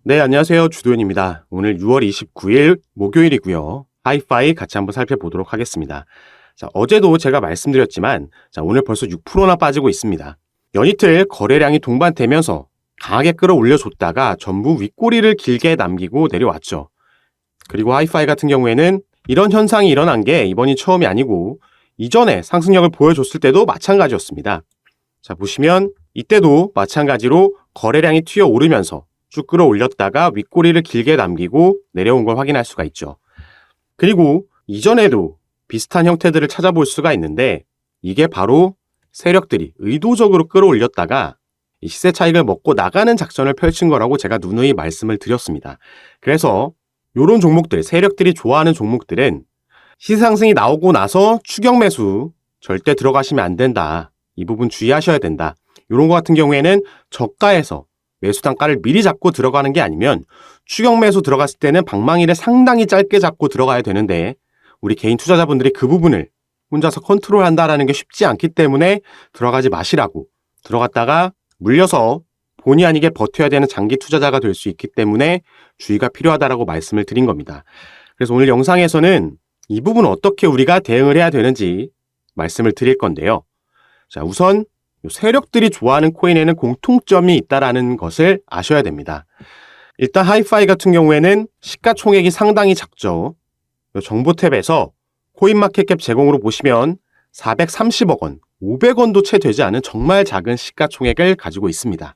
네, 안녕하세요. 주도현입니다. 오늘 6월 29일 목요일이고요. 하이파이 같이 한번 살펴보도록 하겠습니다. 자, 어제도 제가 말씀드렸지만 오늘 벌써 6%나 빠지고 있습니다. 연이틀 거래량이 동반되면서 강하게 끌어올려줬다가 전부 윗꼬리를 길게 남기고 내려왔죠. 그리고 하이파이 같은 경우에는 이런 현상이 일어난 게 이번이 처음이 아니고 이전에 상승력을 보여줬을 때도 마찬가지였습니다. 자, 보시면 이때도 마찬가지로 거래량이 튀어오르면서 쭉 끌어올렸다가 윗꼬리를 길게 남기고 내려온 걸 확인할 수가 있죠. 그리고 이전에도 비슷한 형태들을 찾아볼 수가 있는데 이게 바로 세력들이 의도적으로 끌어올렸다가 이 시세 차익을 먹고 나가는 작전을 펼친 거라고 제가 누누이 말씀을 드렸습니다. 그래서 이런 종목들, 세력들이 좋아하는 종목들은 시세 상승이 나오고 나서 추격 매수 절대 들어가시면 안 된다. 이 부분 주의하셔야 된다. 이런 거 같은 경우에는 저가에서 매수 단가를 미리 잡고 들어가는 게 아니면 추격 매수 들어갔을 때는 방망이를 상당히 짧게 잡고 들어가야 되는데 우리 개인 투자자분들이 그 부분을 혼자서 컨트롤한다라는 게 쉽지 않기 때문에 들어가지 마시라고, 들어갔다가 물려서 본의 아니게 버텨야 되는 장기 투자자가 될 수 있기 때문에 주의가 필요하다라고 말씀을 드린 겁니다. 그래서 오늘 영상에서는 이 부분 어떻게 우리가 대응을 해야 되는지 말씀을 드릴 건데요. 자, 우선 세력들이 좋아하는 코인에는 공통점이 있다는 것을 아셔야 됩니다. 일단 하이파이 같은 경우에는 시가총액이 상당히 작죠. 정보 탭에서 코인마켓캡 제공으로 보시면 430억 원, 500원도 채 되지 않은 정말 작은 시가총액을 가지고 있습니다.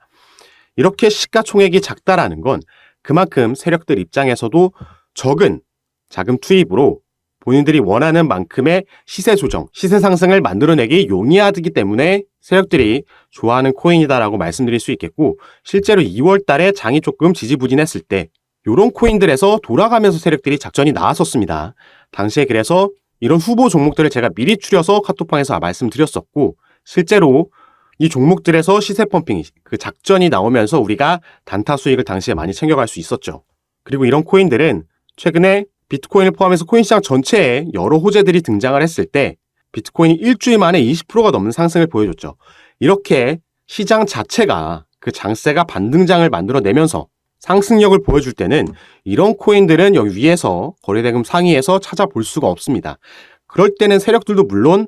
이렇게 시가총액이 작다라는 건 그만큼 세력들 입장에서도 적은 자금 투입으로 본인들이 원하는 만큼의 시세 조정, 시세 상승을 만들어내기 용이하기 때문에 세력들이 좋아하는 코인이다라고 말씀드릴 수 있겠고, 실제로 2월 달에 장이 조금 지지부진했을 때 이런 코인들에서 돌아가면서 세력들이 작전이 나왔었습니다. 당시에 그래서 이런 후보 종목들을 제가 미리 추려서 카톡방에서 말씀드렸었고, 실제로 이 종목들에서 시세 펌핑, 그 작전이 나오면서 우리가 단타 수익을 당시에 많이 챙겨갈 수 있었죠. 그리고 이런 코인들은 최근에 비트코인을 포함해서 코인시장 전체에 여러 호재들이 등장을 했을 때 비트코인이 일주일 만에 20%가 넘는 상승을 보여줬죠. 이렇게 시장 자체가 그 장세가 반등장을 만들어내면서 상승력을 보여줄 때는 이런 코인들은 여기 위에서 거래대금 상위에서 찾아볼 수가 없습니다. 그럴 때는 세력들도 물론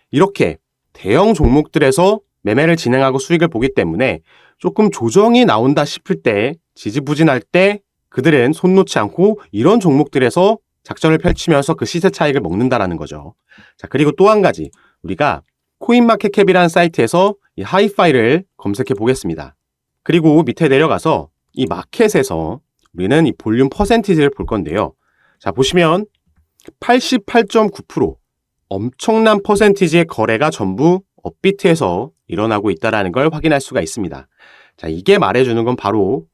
이렇게 대형 종목들에서 매매를 진행하고 수익을 보기 때문에 조금 조정이 나온다 싶을 때, 지지부진할 때 그들은 손 놓지 않고 이런 종목들에서 작전을 펼치면서 그 시세 차익을 먹는다라는 거죠. 자, 그리고 또 한 가지, 우리가 코인마켓캡이라는 사이트에서 이 하이파이를 검색해 보겠습니다. 그리고 밑에 내려가서 이 마켓에서 우리는 이 볼륨 퍼센티지를 볼 건데요. 자, 보시면 88.9%, 엄청난 퍼센티지의 거래가 전부 업비트에서 일어나고 있다는 걸 확인할 수가 있습니다. 자, 이게 말해주는 건 바로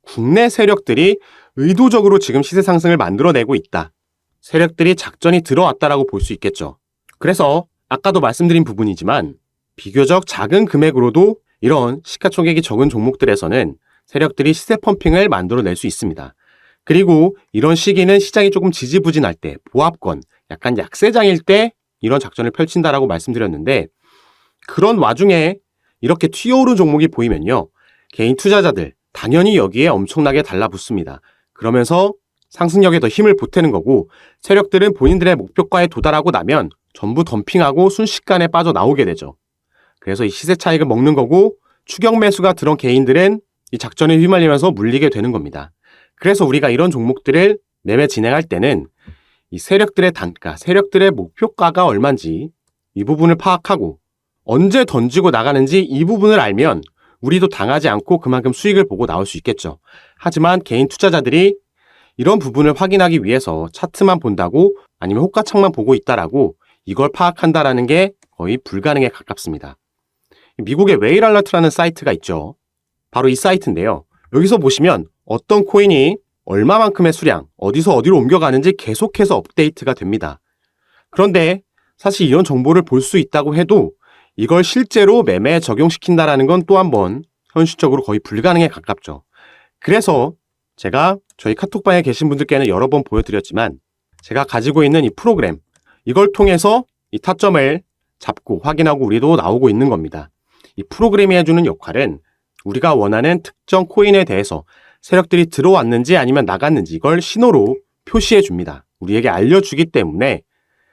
국내 세력들이 의도적으로 지금 시세 상승을 만들어내고 있다. 세력들이 작전이 들어왔다라고 볼 수 있겠죠. 그래서 아까도 말씀드린 부분이지만 비교적 작은 금액으로도 이런 시가총액이 적은 종목들에서는 세력들이 시세 펌핑을 만들어낼 수 있습니다. 그리고 이런 시기는 시장이 조금 지지부진할 때, 보합권, 약간 약세장일 때 이런 작전을 펼친다라고 말씀드렸는데, 그런 와중에 이렇게 튀어오른 종목이 보이면요, 개인 투자자들 당연히 여기에 엄청나게 달라붙습니다. 그러면서 상승력에 더 힘을 보태는 거고, 세력들은 본인들의 목표가에 도달하고 나면 전부 덤핑하고 순식간에 빠져나오게 되죠. 그래서 이 시세 차익을 먹는 거고, 추격 매수가 들어온 개인들은 이 작전에 휘말리면서 물리게 되는 겁니다. 그래서 우리가 이런 종목들을 매매 진행할 때는 이 세력들의 단가, 세력들의 목표가가 얼마인지 이 부분을 파악하고 언제 던지고 나가는지 이 부분을 알면 우리도 당하지 않고 그만큼 수익을 보고 나올 수 있겠죠. 하지만 개인 투자자들이 이런 부분을 확인하기 위해서 차트만 본다고, 아니면 호가창만 보고 있다라고 이걸 파악한다라는 게 거의 불가능에 가깝습니다. 미국의 웨일알러트라는 사이트가 있죠. 바로 이 사이트인데요. 여기서 보시면 어떤 코인이 얼마만큼의 수량, 어디서 어디로 옮겨가는지 계속해서 업데이트가 됩니다. 그런데 사실 이런 정보를 볼 수 있다고 해도 이걸 실제로 매매에 적용시킨다라는 건 또 한 번 현실적으로 거의 불가능에 가깝죠. 그래서 제가 저희 카톡방에 계신 분들께는 여러 번 보여드렸지만 제가 가지고 있는 이 프로그램, 이걸 통해서 이 타점을 잡고 확인하고 우리도 나오고 있는 겁니다. 이 프로그램이 해주는 역할은 우리가 원하는 특정 코인에 대해서 세력들이 들어왔는지 아니면 나갔는지 이걸 신호로 표시해 줍니다. 우리에게 알려주기 때문에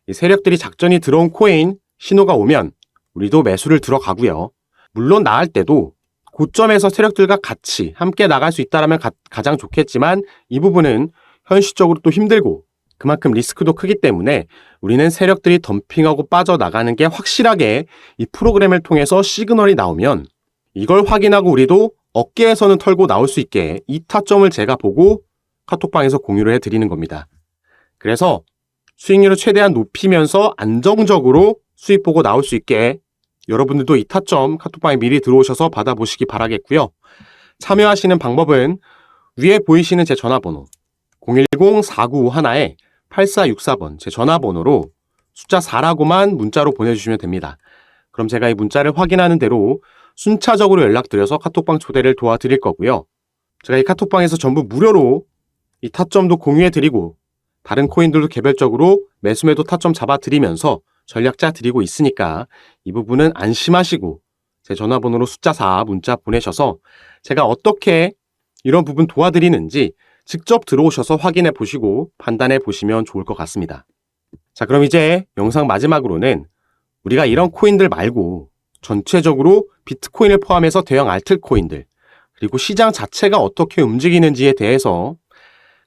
이 세력들이 작전이 들어온 코인 신호가 오면 우리도 매수를 들어가고요. 물론 나갈 때도 고점에서 세력들과 같이 함께 나갈 수 있다면 가장 좋겠지만 이 부분은 현실적으로 또 힘들고 그만큼 리스크도 크기 때문에 우리는 세력들이 덤핑하고 빠져나가는 게 확실하게 이 프로그램을 통해서 시그널이 나오면 이걸 확인하고 우리도 어깨에서는 털고 나올 수 있게 이 타점을 제가 보고 카톡방에서 공유를 해드리는 겁니다. 그래서 수익률을 최대한 높이면서 안정적으로 수익 보고 나올 수 있게 여러분들도 이 타점 카톡방에 미리 들어오셔서 받아보시기 바라겠고요. 참여하시는 방법은 위에 보이시는 제 전화번호 010-4951-8464번 제 전화번호로 숫자 4라고만 문자로 보내주시면 됩니다. 그럼 제가 이 문자를 확인하는 대로 순차적으로 연락드려서 카톡방 초대를 도와드릴 거고요. 제가 이 카톡방에서 전부 무료로 이 타점도 공유해드리고 다른 코인들도 개별적으로 매수매도 타점 잡아드리면서 전략 짜드리고 있으니까 이 부분은 안심하시고 제 전화번호로 숫자 4 문자 보내셔서 제가 어떻게 이런 부분 도와드리는지 직접 들어오셔서 확인해 보시고 판단해 보시면 좋을 것 같습니다. 자, 그럼 이제 영상 마지막으로는 우리가 이런 코인들 말고 전체적으로 비트코인을 포함해서 대형 알트코인들 그리고 시장 자체가 어떻게 움직이는지에 대해서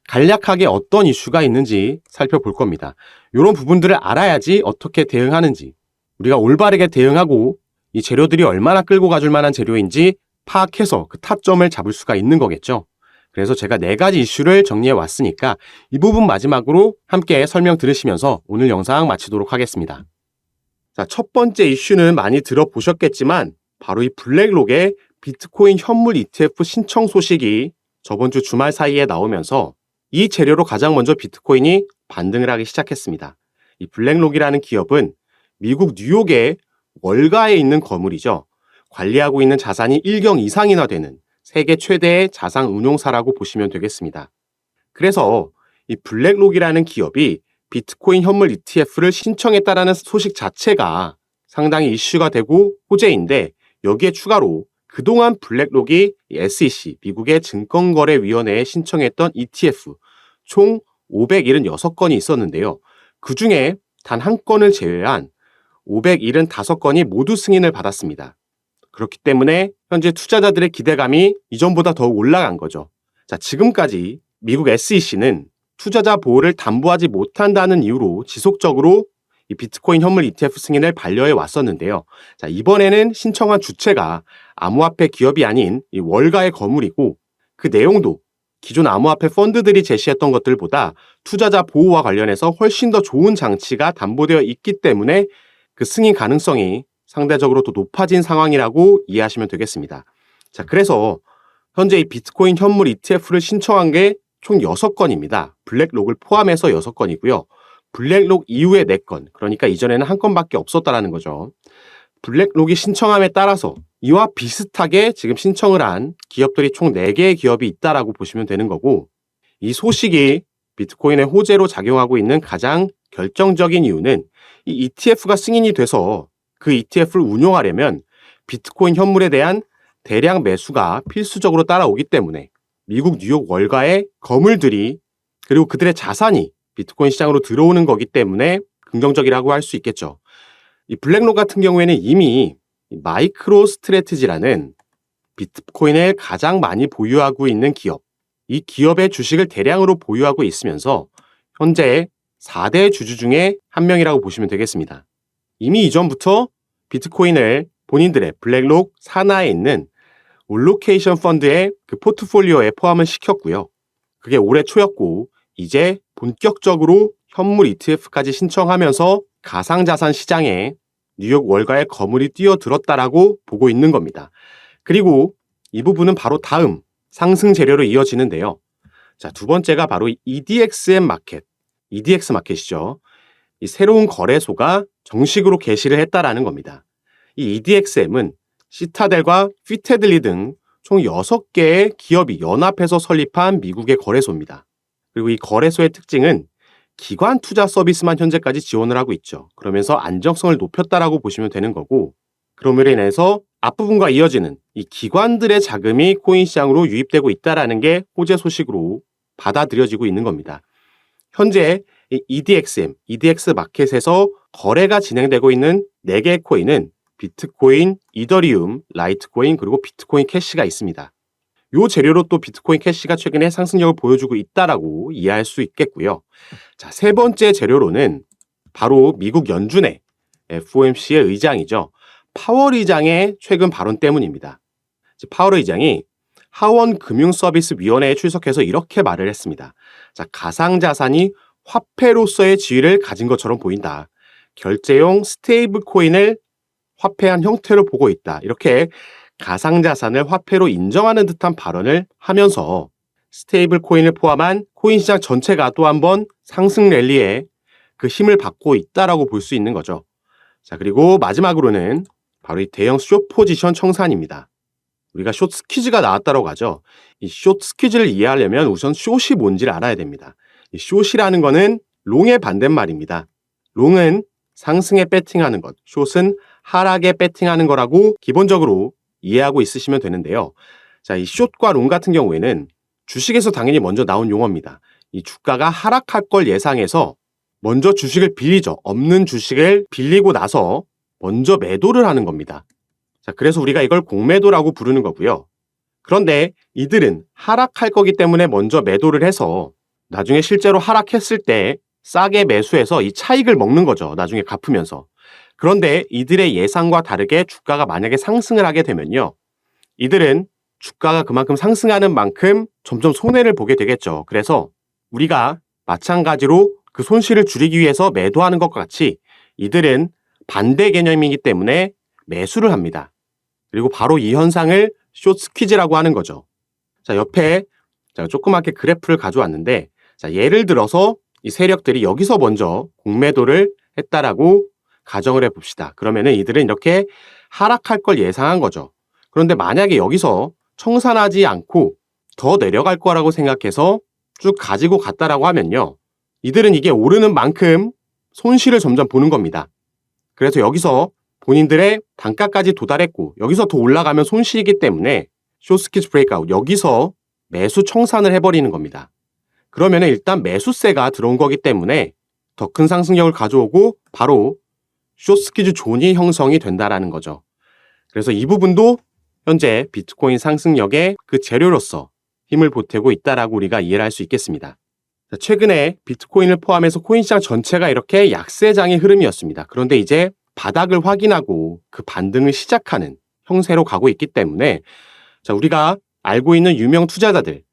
간략하게 어떤 이슈가 있는지 살펴볼 겁니다. 이런 부분들을 알아야지 어떻게 대응하는지 우리가 올바르게 대응하고 이 재료들이 얼마나 끌고 가줄 만한 재료인지 파악해서 그 타점을 잡을 수가 있는 거겠죠. 그래서 제가 4가지 이슈를 정리해 왔으니까 이 부분 마지막으로 함께 설명 들으시면서 오늘 영상 마치도록 하겠습니다. 자, 첫 번째 이슈는 많이 들어보셨겠지만 바로 이 블랙록의 비트코인 현물 ETF 신청 소식이 저번 주 주말 사이에 나오면서 이 재료로 가장 먼저 비트코인이 반등을 하기 시작했습니다. 이 블랙록이라는 기업은 미국 뉴욕의 월가에 있는 거물이죠. 관리하고 있는 자산이 1경 이상이나 되는 세계 최대의 자산 운용사라고 보시면 되겠습니다. 그래서 이 블랙록이라는 기업이 비트코인 현물 ETF를 신청했다라는 소식 자체가 상당히 이슈가 되고 호재인데 여기에 추가로 그동안 블랙록이 SEC, 미국의 증권거래위원회에 신청했던 ETF 총 576건이 있었는데요. 그 중에 단 한 건을 제외한 575건이 모두 승인을 받았습니다. 그렇기 때문에 현재 투자자들의 기대감이 이전보다 더욱 올라간 거죠. 자, 지금까지 미국 SEC는 투자자 보호를 담보하지 못한다는 이유로 지속적으로 이 비트코인 현물 ETF 승인을 반려해 왔었는데요. 자, 이번에는 신청한 주체가 암호화폐 기업이 아닌 이 월가의 거물이고 그 내용도 기존 암호화폐 펀드들이 제시했던 것들보다 투자자 보호와 관련해서 훨씬 더 좋은 장치가 담보되어 있기 때문에 그 승인 가능성이 상대적으로 더 높아진 상황이라고 이해하시면 되겠습니다. 자, 그래서 현재 이 비트코인 현물 ETF를 신청한 게 총 6건입니다. 블랙록을 포함해서 6건이고요. 블랙록 이후에 4건, 그러니까 이전에는 한 건밖에 없었다라는 거죠. 블랙록이 신청함에 따라서 이와 비슷하게 지금 신청을 한 기업들이 총 4개의 기업이 있다라고 보시면 되는 거고 이 소식이 비트코인의 호재로 작용하고 있는 가장 결정적인 이유는 이 ETF가 승인이 돼서 그 ETF를 운용하려면 비트코인 현물에 대한 대량 매수가 필수적으로 따라오기 때문에 미국 뉴욕 월가의 거물들이 그리고 그들의 자산이 비트코인 시장으로 들어오는 거기 때문에 긍정적이라고 할 수 있겠죠. 이 블랙록 같은 경우에는 이미 마이크로 스트래티지라는 비트코인을 가장 많이 보유하고 있는 기업, 이 기업의 주식을 대량으로 보유하고 있으면서 현재 4대 주주 중에 한 명이라고 보시면 되겠습니다. 이미 이전부터 비트코인을 본인들의 블랙록 산하에 있는 올로케이션 펀드의 그 포트폴리오에 포함을 시켰고요. 그게 올해 초였고 이제 본격적으로 현물 ETF까지 신청하면서 가상자산 시장에 뉴욕 월가의 거물이 뛰어들었다라고 보고 있는 겁니다. 그리고 이 부분은 바로 다음 상승 재료로 이어지는데요. 자, 두 번째가 바로 EDXM 마켓, EDX 마켓이죠. 이 새로운 거래소가 정식으로 개시를 했다라는 겁니다. 이 EDXM은 시타델과 피테들리 등 총 6개의 기업이 연합해서 설립한 미국의 거래소입니다. 그리고 이 거래소의 특징은 기관 투자 서비스만 현재까지 지원을 하고 있죠. 그러면서 안정성을 높였다라고 보시면 되는 거고 그럼으로 인해서 앞부분과 이어지는 이 기관들의 자금이 코인 시장으로 유입되고 있다는 게 호재 소식으로 받아들여지고 있는 겁니다. 현재 이 EDX 마켓에서 거래가 진행되고 있는 4개의 코인은 비트코인, 이더리움, 라이트코인, 그리고 비트코인 캐시가 있습니다. 이 재료로 또 비트코인 캐시가 최근에 상승력을 보여주고 있다라고 이해할 수 있겠고요. 자, 세 번째 재료로는 바로 미국 연준의 FOMC의 의장이죠. 파월 의장의 최근 발언 때문입니다. 파월 의장이 하원 금융서비스위원회에 출석해서 이렇게 말을 했습니다. 자, 가상자산이 화폐로서의 지위를 가진 것처럼 보인다. 결제용 스테이블 코인을 화폐한 형태로 보고 있다. 이렇게 가상자산을 화폐로 인정하는 듯한 발언을 하면서 스테이블 코인을 포함한 코인 시장 전체가 또 한 번 상승 랠리에 그 힘을 받고 있다라고 볼 수 있는 거죠. 자, 그리고 마지막으로는 바로 이 대형 숏 포지션 청산입니다. 우리가 숏 스퀴즈가 나왔다고 하죠. 이 숏 스퀴즈를 이해하려면 우선 숏이 뭔지를 알아야 됩니다. 이 숏이라는 거는 롱의 반대말입니다. 롱은 상승에 배팅하는 것, 숏은 하락에 배팅하는 거라고 기본적으로 이해하고 있으시면 되는데요. 자, 이 숏과 롱 같은 경우에는 주식에서 당연히 먼저 나온 용어입니다. 이 주가가 하락할 걸 예상해서 먼저 주식을 빌리죠. 없는 주식을 빌리고 나서 먼저 매도를 하는 겁니다. 자, 그래서 우리가 이걸 공매도라고 부르는 거고요. 그런데 이들은 하락할 거기 때문에 먼저 매도를 해서 나중에 실제로 하락했을 때 싸게 매수해서 이 차익을 먹는 거죠. 나중에 갚으면서. 그런데 이들의 예상과 다르게 주가가 만약에 상승을 하게 되면요. 이들은 주가가 그만큼 상승하는 만큼 점점 손해를 보게 되겠죠. 그래서 우리가 마찬가지로 그 손실을 줄이기 위해서 매도하는 것과 같이 이들은 반대 개념이기 때문에 매수를 합니다. 그리고 바로 이 현상을 숏 스퀴즈라고 하는 거죠. 자, 옆에 제가 조그맣게 그래프를 가져왔는데, 자, 예를 들어서 이 세력들이 여기서 먼저 공매도를 했다라고 가정을 해봅시다. 그러면은 이들은 이렇게 하락할 걸 예상한 거죠. 그런데 만약에 여기서 청산하지 않고 더 내려갈 거라고 생각해서 쭉 가지고 갔다라고 하면요. 이들은 이게 오르는 만큼 손실을 점점 보는 겁니다. 그래서 여기서 본인들의 단가까지 도달했고 여기서 더 올라가면 손실이기 때문에 숏스퀴즈 브레이크아웃, 여기서 매수 청산을 해버리는 겁니다. 그러면 일단 매수세가 들어온 거기 때문에 더 큰 상승력을 가져오고 바로 숏스퀴즈 존이 형성이 된다라는 거죠. 그래서 이 부분도 현재 비트코인 상승력의 그 재료로서 힘을 보태고 있다라고 우리가 이해를 할 수 있겠습니다. 최근에 비트코인을 포함해서 코인 시장 전체가 이렇게 약세장의 흐름이었습니다. 그런데 이제 바닥을 확인하고 그 반등을 시작하는 형세로 가고 있기 때문에 우리가 알고 있는 유명 투자자들,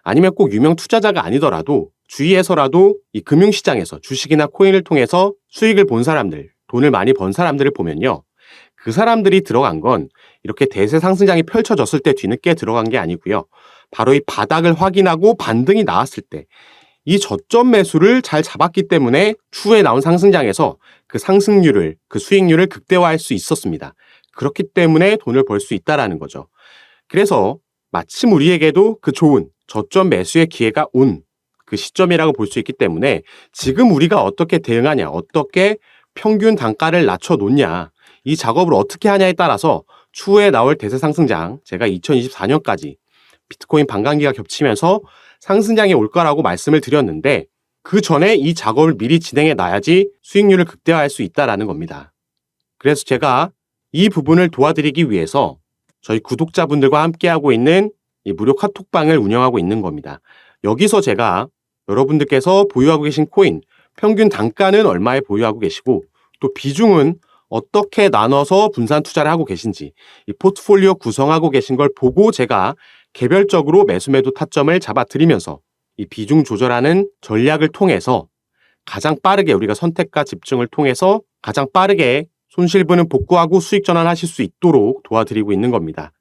아니면 꼭 유명 투자자가 아니더라도 주위에서라도 이 금융시장에서 주식이나 코인을 통해서 수익을 본 사람들, 돈을 많이 번 사람들을 보면요. 그 사람들이 들어간 건 이렇게 대세 상승장이 펼쳐졌을 때 뒤늦게 들어간 게 아니고요. 바로 이 바닥을 확인하고 반등이 나왔을 때 이 저점 매수를 잘 잡았기 때문에 추후에 나온 상승장에서 그 상승률을, 그 수익률을 극대화할 수 있었습니다. 그렇기 때문에 돈을 벌 수 있다라는 거죠. 그래서 마침 우리에게도 그 좋은 저점 매수의 기회가 온 그 시점이라고 볼 수 있기 때문에 지금 우리가 어떻게 대응하냐, 어떻게 평균 단가를 낮춰놓냐, 이 작업을 어떻게 하냐에 따라서 추후에 나올 대세 상승장, 제가 2024년까지 비트코인 반감기가 겹치면서 상승장이 올 거라고 말씀을 드렸는데 그 전에 이 작업을 미리 진행해 놔야지 수익률을 극대화할 수 있다라는 겁니다. 그래서 제가 이 부분을 도와드리기 위해서 저희 구독자분들과 함께하고 있는 이 무료 카톡방을 운영하고 있는 겁니다. 여기서 제가 여러분들께서 보유하고 계신 코인 평균 단가는 얼마에 보유하고 계시고 또 비중은 어떻게 나눠서 분산 투자를 하고 계신지 이 포트폴리오 구성하고 계신 걸 보고 제가 개별적으로 매수매도 타점을 잡아드리면서 이 비중 조절하는 전략을 통해서 가장 빠르게 우리가 선택과 집중을 통해서 가장 빠르게 손실분은 복구하고 수익 전환하실 수 있도록 도와드리고 있는 겁니다.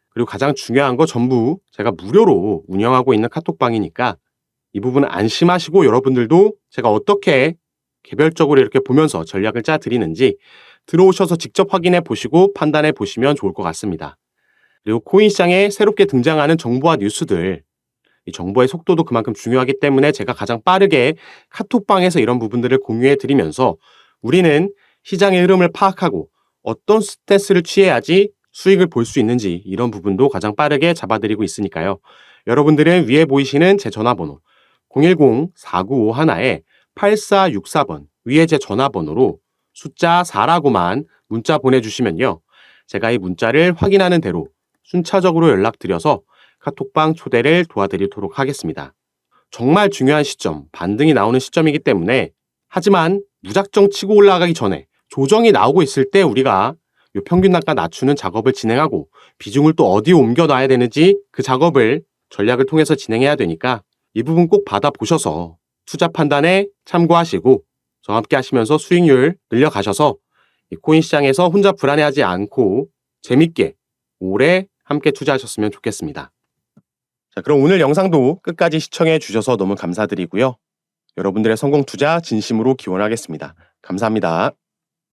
그리고 가장 중요한 거 전부 제가 무료로 운영하고 있는 카톡방이니까 이 부분은 안심하시고 여러분들도 제가 어떻게 개별적으로 이렇게 보면서 전략을 짜드리는지 들어오셔서 직접 확인해 보시고 판단해 보시면 좋을 것 같습니다. 그리고 코인 시장에 새롭게 등장하는 정보와 뉴스들, 이 정보의 속도도 그만큼 중요하기 때문에 제가 가장 빠르게 카톡방에서 이런 부분들을 공유해 드리면서 우리는 시장의 흐름을 파악하고 어떤 스탠스를 취해야지 수익을 볼 수 있는지 이런 부분도 가장 빠르게 잡아드리고 있으니까요. 여러분들은 위에 보이시는 제 전화번호 010-4951-8464번 위에 제 전화번호로 숫자 4라고만 문자 보내주시면요. 제가 이 문자를 확인하는 대로 순차적으로 연락드려서 카톡방 초대를 도와드리도록 하겠습니다. 정말 중요한 시점, 반등이 나오는 시점이기 때문에 하지만 무작정 치고 올라가기 전에 조정이 나오고 있을 때 우리가 요 평균 단가 낮추는 작업을 진행하고 비중을 또 어디에 옮겨놔야 되는지 그 작업을 전략을 통해서 진행해야 되니까 이 부분 꼭 받아보셔서 투자 판단에 참고하시고 저와 함께 하시면서 수익률 늘려가셔서 이 코인 시장에서 혼자 불안해하지 않고 재밌게 오래 함께 투자하셨으면 좋겠습니다. 자, 그럼 오늘 영상도 끝까지 시청해 주셔서 너무 감사드리고요. 여러분들의 성공 투자 진심으로 기원하겠습니다. 감사합니다.